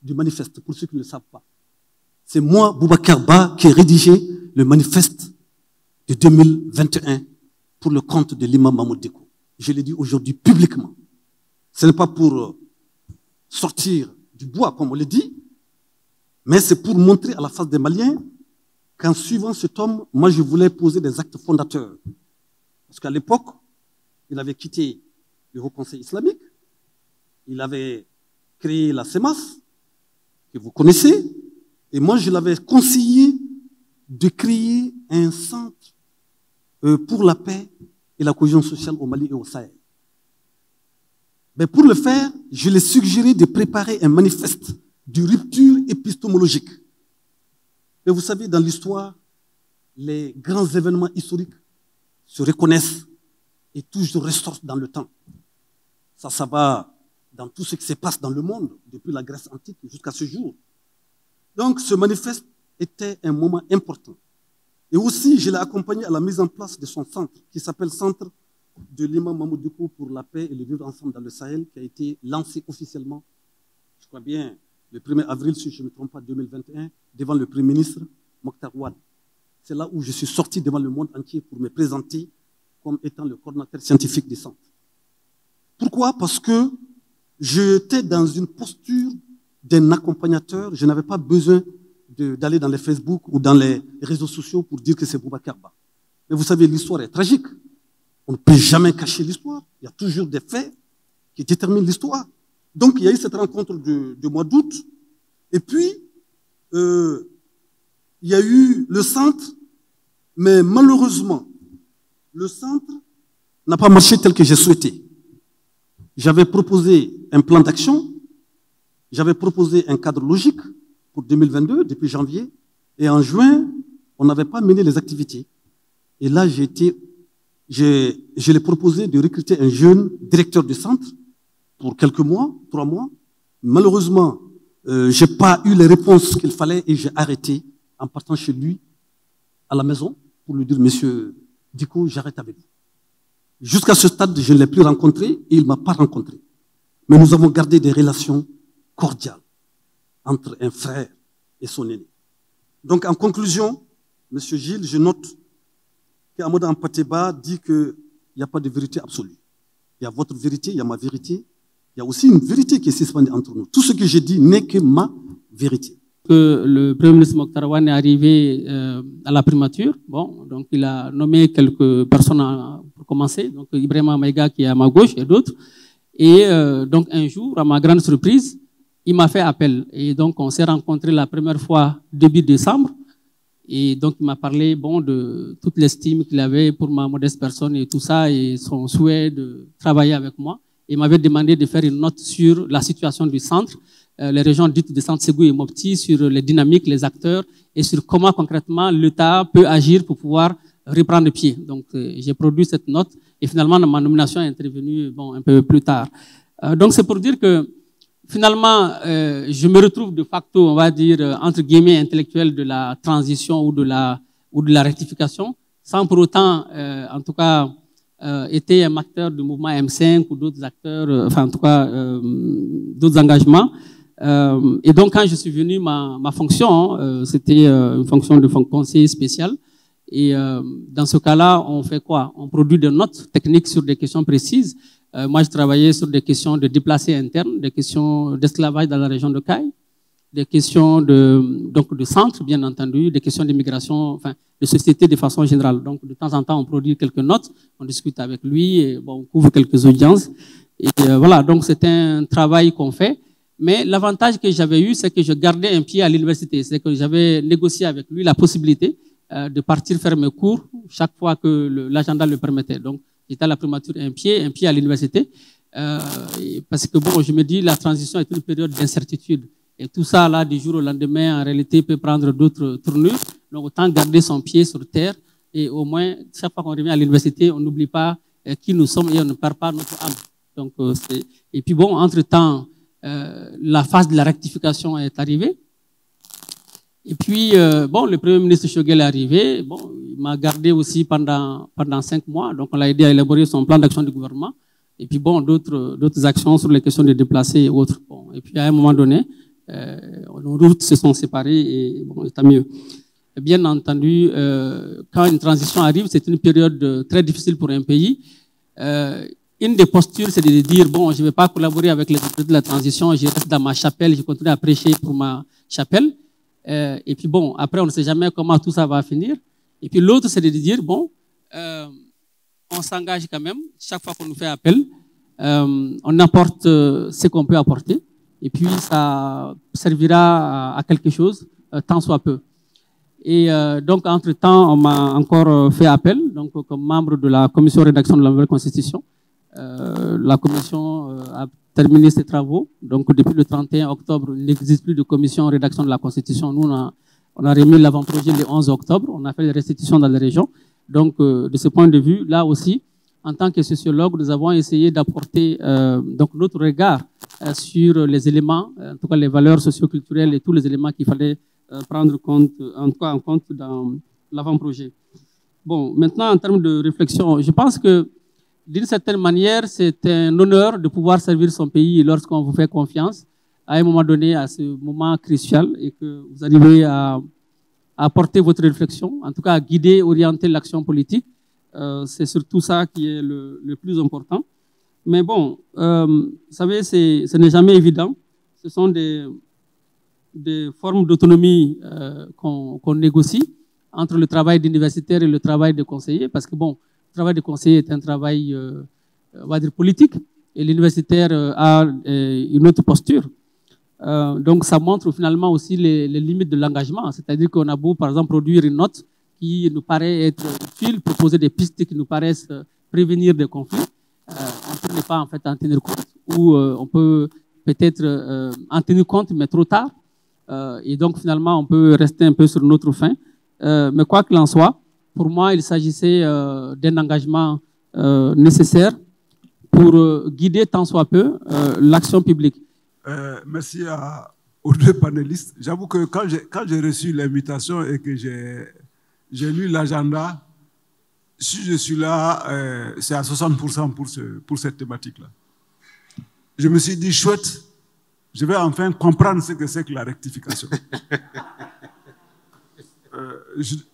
du manifeste, pour ceux qui ne le savent pas. C'est moi, Boubacar Ba, qui ai rédigé le manifeste de 2021 pour le compte de l'imam Mahmoud Dicko. Je l'ai dit aujourd'hui publiquement. Ce n'est pas pour sortir du bois, comme on le dit, mais c'est pour montrer à la face des Maliens qu'en suivant cet homme, moi je voulais poser des actes fondateurs. Parce qu'à l'époque, il avait quitté le Haut Conseil islamique, il avait créé la CEMAS, que vous connaissez, et moi je l'avais conseillé de créer un centre pour la paix et la cohésion sociale au Mali et au Sahel. Mais pour le faire, je l'ai suggéré de préparer un manifeste de rupture épistémologique. Et vous savez, dans l'histoire, les grands événements historiques se reconnaissent et toujours ressortent dans le temps. Ça va dans tout ce qui se passe dans le monde, depuis la Grèce antique jusqu'à ce jour. Donc, ce manifeste était un moment important. Et aussi, je l'ai accompagné à la mise en place de son centre, qui s'appelle Centre de l'imam Mahmoud Dicko pour la paix et le vivre ensemble dans le Sahel, qui a été lancé officiellement, je crois bien, le 1er avril, si je ne me trompe pas, 2021, devant le Premier ministre Mokhtar Ouad. C'est là où je suis sorti devant le monde entier pour me présenter comme étant le coordinateur scientifique du centre. Pourquoi? Parce que j'étais dans une posture d'un accompagnateur, je n'avais pas besoin d'aller dans les Facebook ou dans les réseaux sociaux pour dire que c'est Boubacar Ba. Mais vous savez, l'histoire est tragique. On ne peut jamais cacher l'histoire. Il y a toujours des faits qui déterminent l'histoire. Donc, il y a eu cette rencontre du mois d'août. Et puis, il y a eu le centre, mais malheureusement, le centre n'a pas marché tel que j'ai souhaité. J'avais proposé un plan d'action, j'avais proposé un cadre logique pour 2022, depuis janvier, et en juin, on n'avait pas mené les activités. Et là, je l'ai proposé de recruter un jeune directeur du centre pour quelques mois, 3 mois. Malheureusement, je n'ai pas eu les réponses qu'il fallait et j'ai arrêté en partant chez lui, à la maison, pour lui dire, monsieur Dicko, j'arrête avec vous. Jusqu'à ce stade, je ne l'ai plus rencontré et il ne m'a pas rencontré. Mais nous avons gardé des relations cordiales entre un frère et son aîné. Donc, en conclusion, monsieur Gilles, je note qu'Amadou Hampâté-Bâ dit qu'il n'y a pas de vérité absolue. Il y a votre vérité, il y a ma vérité. Il y a aussi une vérité qui est suspendue entre nous. Tout ce que j'ai dit n'est que ma vérité. Le Premier ministre Mokhtar Ouad est arrivé à la primature. Bon, donc il a nommé quelques personnes pour commencer. Donc Ibrahima Maïga qui est à ma gauche et d'autres. Et donc un jour, à ma grande surprise, il m'a fait appel. Et donc on s'est rencontrés la première fois début décembre. Et donc il m'a parlé de toute l'estime qu'il avait pour ma modeste personne et tout ça, et son souhait de travailler avec moi. Il m'avait demandé de faire une note sur la situation du centre, les régions dites de Centre Ségou et Mopti, sur les dynamiques, les acteurs, et sur comment concrètement l'État peut agir pour pouvoir reprendre pied. Donc j'ai produit cette note, et finalement ma nomination est intervenue un peu plus tard. Donc c'est pour dire que finalement, je me retrouve de facto, on va dire, entre guillemets, intellectuel de la transition ou de la rectification, sans pour autant, en tout cas, été un acteur du mouvement M5 ou d'autres acteurs, enfin, en tout cas, d'autres engagements. Et donc, quand je suis venu, ma fonction, c'était une fonction de conseiller spécial. Et dans ce cas-là, on fait quoi? On produit des notes techniques sur des questions précises. Moi, je travaillais sur des questions de déplacés internes, des questions d'esclavage dans la région de Caille, des questions de centre, bien entendu, des questions d'immigration, enfin, de société de façon générale. Donc, de temps en temps, on produit quelques notes, on discute avec lui, et, bon, on couvre quelques audiences. Et voilà, donc c'est un travail qu'on fait. Mais l'avantage que j'avais eu, c'est que je gardais un pied à l'université. C'est que j'avais négocié avec lui la possibilité de partir faire mes cours chaque fois que l'agenda le permettait. Donc, j'étais à la primature un pied à l'université. Parce que bon, je me dis, la transition est une période d'incertitude. Et tout ça, là, du jour au lendemain, en réalité, peut prendre d'autres tournures. Donc, autant garder son pied sur terre. Et au moins, chaque fois qu'on revient à l'université, on n'oublie pas qui nous sommes et on ne perd pas notre âme. Donc, et puis bon, entre-temps, la phase de la rectification est arrivée. Et puis, bon, le Premier ministre Choguel est arrivé. Bon, il m'a gardé aussi pendant 5 mois. Donc, on l'a aidé à élaborer son plan d'action du gouvernement. Et puis, bon, d'autres actions sur les questions de déplacés et autres. Bon, et puis, à un moment donné, nos routes se sont séparées et bon, tant mieux. Et bien entendu, quand une transition arrive, c'est une période très difficile pour un pays. Une des postures, c'est de dire, bon, je ne vais pas collaborer avec les autorités de la transition, je reste dans ma chapelle, je continue à prêcher pour ma chapelle. Et puis bon, après, on ne sait jamais comment tout ça va finir. Et puis l'autre, c'est de dire, bon, on s'engage quand même, chaque fois qu'on nous fait appel, on apporte ce qu'on peut apporter, et puis ça servira à quelque chose, tant soit peu. Et donc, entre-temps, on m'a encore fait appel, donc comme membre de la commission rédaction de la nouvelle constitution. La commission a terminé ses travaux. Donc, depuis le 31 octobre, il n'existe plus de commission rédaction de la Constitution. Nous, on a remis l'avant-projet le 11 octobre. On a fait les restitutions dans les régions. Donc, de ce point de vue, là aussi, en tant que sociologue, nous avons essayé d'apporter donc notre regard sur les éléments, en tout cas les valeurs socioculturelles et tous les éléments qu'il fallait prendre compte, en compte dans l'avant-projet. Bon, maintenant, en termes de réflexion, je pense que d'une certaine manière, c'est un honneur de pouvoir servir son pays lorsqu'on vous fait confiance à un moment donné, à ce moment crucial, et que vous arrivez à apporter votre réflexion, en tout cas à guider, orienter l'action politique. C'est surtout ça qui est le plus important. Mais bon, vous savez, ce n'est jamais évident. Ce sont des formes d'autonomie qu'on négocie entre le travail d'universitaire et le travail de conseiller, parce que bon, le travail de conseiller est un travail, on va dire, politique, et l'universitaire a une autre posture. Donc, ça montre finalement aussi les limites de l'engagement. C'est-à-dire qu'on a beau, par exemple, produire une note qui nous paraît être utile, proposer des pistes qui nous paraissent prévenir des conflits. On peut ne pas en fait en tenir compte, ou on peut peut-être en tenir compte, mais trop tard. Et donc, finalement, on peut rester un peu sur notre faim. Mais quoi qu'il en soit, pour moi, il s'agissait d'un engagement nécessaire pour guider tant soit peu l'action publique. Merci aux deux panélistes. J'avoue que quand j'ai reçu l'invitation et que j'ai lu l'agenda, si je suis là, c'est à 60% pour cette thématique-là. Je me suis dit, chouette, je vais enfin comprendre ce que c'est que la rectification.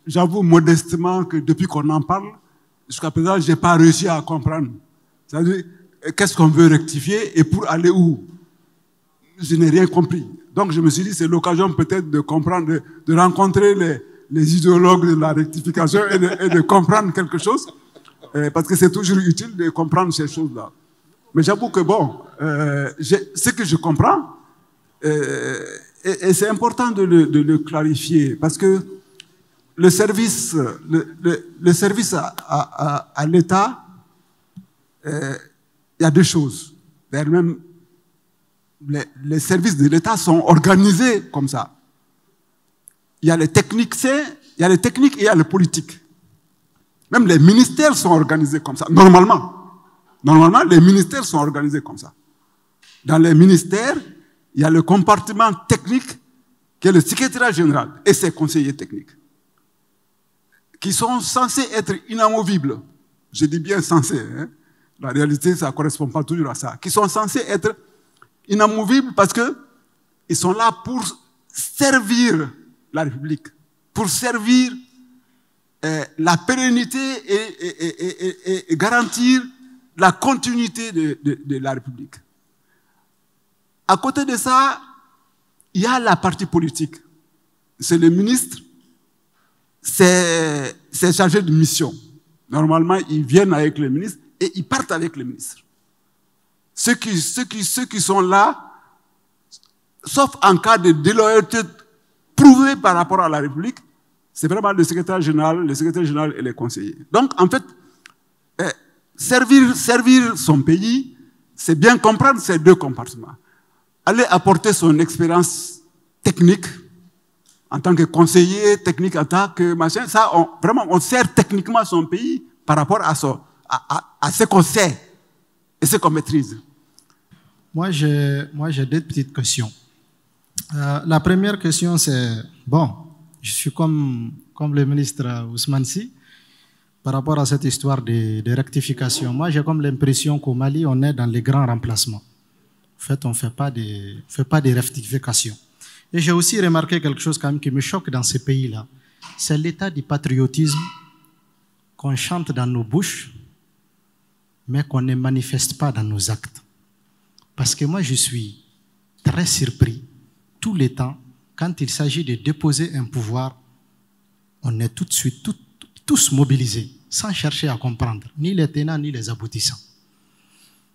J'avoue modestement que depuis qu'on en parle, jusqu'à présent, je n'ai pas réussi à comprendre. C'est-à-dire, qu'est-ce qu'on veut rectifier et pour aller où? Je n'ai rien compris. Donc je me suis dit, c'est l'occasion peut-être de comprendre, de rencontrer les idéologues de la rectification et de comprendre quelque chose, parce que c'est toujours utile de comprendre ces choses-là. Mais j'avoue que bon, ce que je comprends, et c'est important de le clarifier, parce que le service à l'État, il y a deux choses. D'ailleurs, même les services de l'État sont organisés comme ça. Il y a les techniques, il y a les techniques et il y a les politiques. Même les ministères sont organisés comme ça, normalement. Normalement, les ministères sont organisés comme ça. Dans les ministères, il y a le compartiment technique qui est le secrétariat général et ses conseillers techniques, qui sont censés être inamovibles. Je dis bien censés, hein. La réalité, ça ne correspond pas toujours à ça. Qui sont censés être inamovibles parce que ils sont là pour servir la République, pour servir la pérennité et garantir la continuité de la République. À côté de ça, il y a la partie politique. C'est le ministre, c'est chargé de mission. Normalement, ils viennent avec le ministre et ils partent avec le ministre. Ceux qui sont là, sauf en cas de déloyauté prouvée par rapport à la République, c'est vraiment le secrétaire général et les conseillers. Donc, en fait, servir son pays, c'est bien comprendre ces deux compartiments. Aller apporter son expérience technique en tant que conseiller technique, en tant que machin, ça, vraiment, on sert techniquement son pays par rapport à ce qu'on sait et ce qu'on maîtrise. Moi, j'ai deux petites questions. La première question, c'est, bon, je suis comme le ministre Ousmane Sy, par rapport à cette histoire de rectification. Moi, j'ai comme l'impression qu'au Mali, on est dans les grands remplacements. En fait, on ne fait pas de rectification. Et j'ai aussi remarqué quelque chose quand même qui me choque dans ces pays-là. C'est l'état du patriotisme qu'on chante dans nos bouches, mais qu'on ne manifeste pas dans nos actes. Parce que moi, je suis très surpris tout le temps, quand il s'agit de déposer un pouvoir, on est tout de suite tous mobilisés, sans chercher à comprendre, ni les tenants, ni les aboutissants.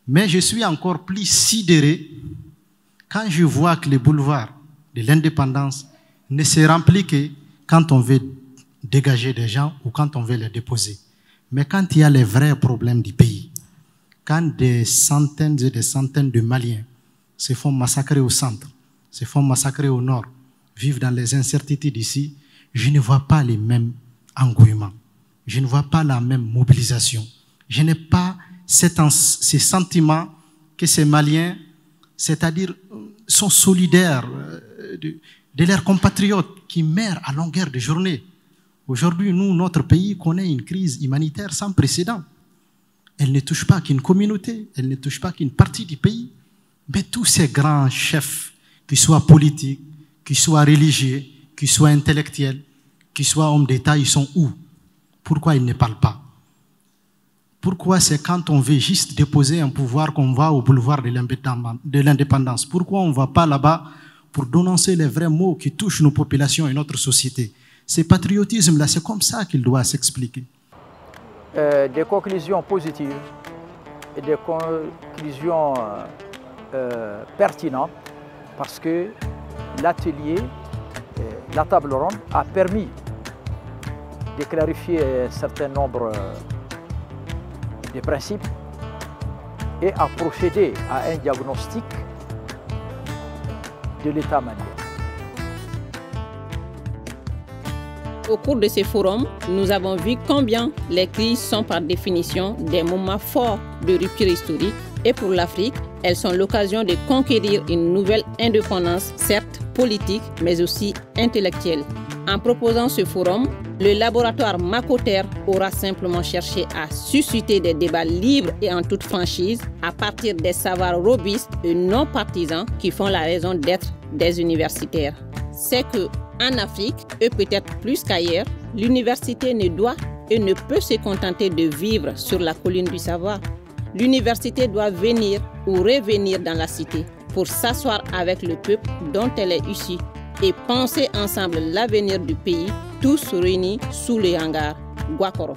Mais je suis encore plus sidéré quand je vois que les boulevards de l'indépendance ne se remplissent que quand on veut dégager des gens ou quand on veut les déposer. Mais quand il y a les vrais problèmes du pays, quand des centaines et des centaines de Maliens se font massacrer au centre, se font massacrer au nord, vivent dans les incertitudes ici, je ne vois pas les mêmes engouements. Je ne vois pas la même mobilisation. Je n'ai pas ces sentiments que ces Maliens, c'est-à-dire, sont solidaires de leurs compatriotes qui meurent à longueur de journée. Aujourd'hui, nous, notre pays connaît une crise humanitaire sans précédent. Elle ne touche pas qu'une communauté, elle ne touche pas qu'une partie du pays. Mais tous ces grands chefs, qu'ils soient politiques, qu'ils soient religieux, qu'ils soient intellectuels, qu'ils soient hommes d'État, ils sont où? Pourquoi ils ne parlent pas? Pourquoi c'est quand on veut juste déposer un pouvoir qu'on va au boulevard de l'indépendance? Pourquoi on ne va pas là-bas pour dénoncer les vrais maux qui touchent nos populations et notre société? Ce patriotisme-là, c'est comme ça qu'il doit s'expliquer. Des conclusions positives et des conclusions pertinentes, parce que l'atelier, la table ronde a permis de clarifier un certain nombre de principes et a procédé à un diagnostic de l'État malien. Au cours de ces forums, nous avons vu combien les crises sont par définition des moments forts de rupture historique et pour l'Afrique, elles sont l'occasion de conquérir une nouvelle indépendance, certes politique, mais aussi intellectuelle. En proposant ce forum, le laboratoire Makoter aura simplement cherché à susciter des débats libres et en toute franchise à partir des savoirs robustes et non partisans qui font la raison d'être des universitaires. C'est que en Afrique, et peut-être plus qu'ailleurs, l'université ne doit et ne peut se contenter de vivre sur la colline du savoir. L'université doit venir ou revenir dans la cité pour s'asseoir avec le peuple dont elle est issue et penser ensemble l'avenir du pays, tous réunis sous le hangar Guakoro.